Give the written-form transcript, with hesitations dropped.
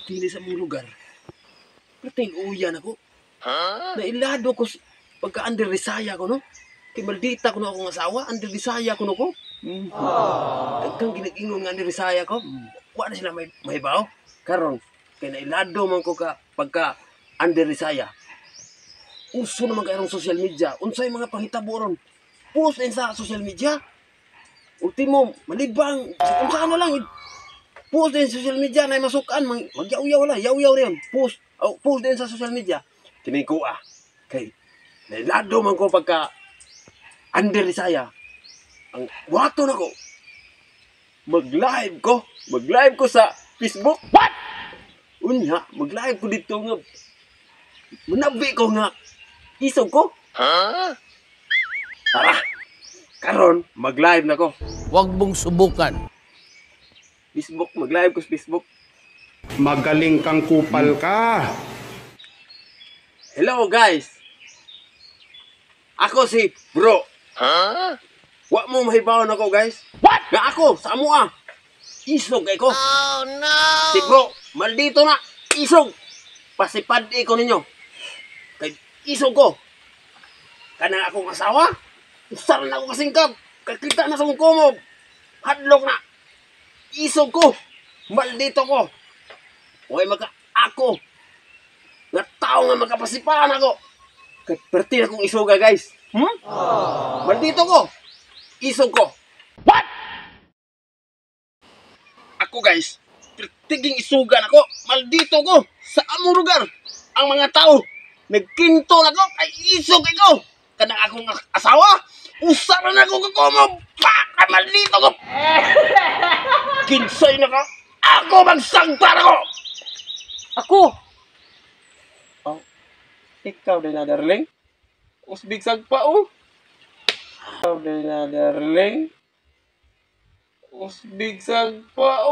dili sa mong lugar. Perting uyan ako. Nailado ko pagka under Risaya ko, no? Kay maldita ko na akong asawa, under Risaya ko no ko. Kang ginag-ingon nga under Risaya ko. Wa na sila may bawo. Karon kay nailado man ko ka pagka under Risaya. Uso naman kayong social media. Unsay mga panghitabo ron? Post din sa social media. Ultimo, malibang. Unsa na lang. Post din sa social media na masukan. Magyaw-yaw wala. Yaw-yaw rin. Post din sa social media. Kini ko kay nailado man ko pagka under Risaya. Ang wato na ko. Mag-live ko sa Facebook. What? Unya, mag-live ko dito nga. Manabi ko nga. Isog ko. Tara. Karon, mag-live na ko. Huwag mong subukan. Facebook, mag-live ko sa Facebook. Magaling kang kupal ka. Hello guys. Ako si Bro. Wa mo mahibawon ako guys. What? Nga ako, sa amo Isog kay ko. Oh no! Si Bro, maldito na. Isog. Pasipad-i ko ninyo. Kay isog ko. Kanang akong asawa. Usar na ako kasingkap. Kakita na sa mong kumob. Hadlok na. Isog ko. Maldito ko. Huwag ako. Nga tao nga magkapasipahan ako. Kaya perti na kong isuga guys. Maldito ko. Isog ko. What? Ako guys. Pertiging isugan ako. Maldito ko. Sa among lugar. Ang mga tao. Nagkinto na ko. Ay isog ko. Kanang akong asawa. Usara na ko kakumob. Baka maldito ko. Kinsay na ka. Ako magsagpa na ko. Ako. Oh. Ikaw din na darling. Usbig sagpa Ikaw din na darling. Usbig sagpa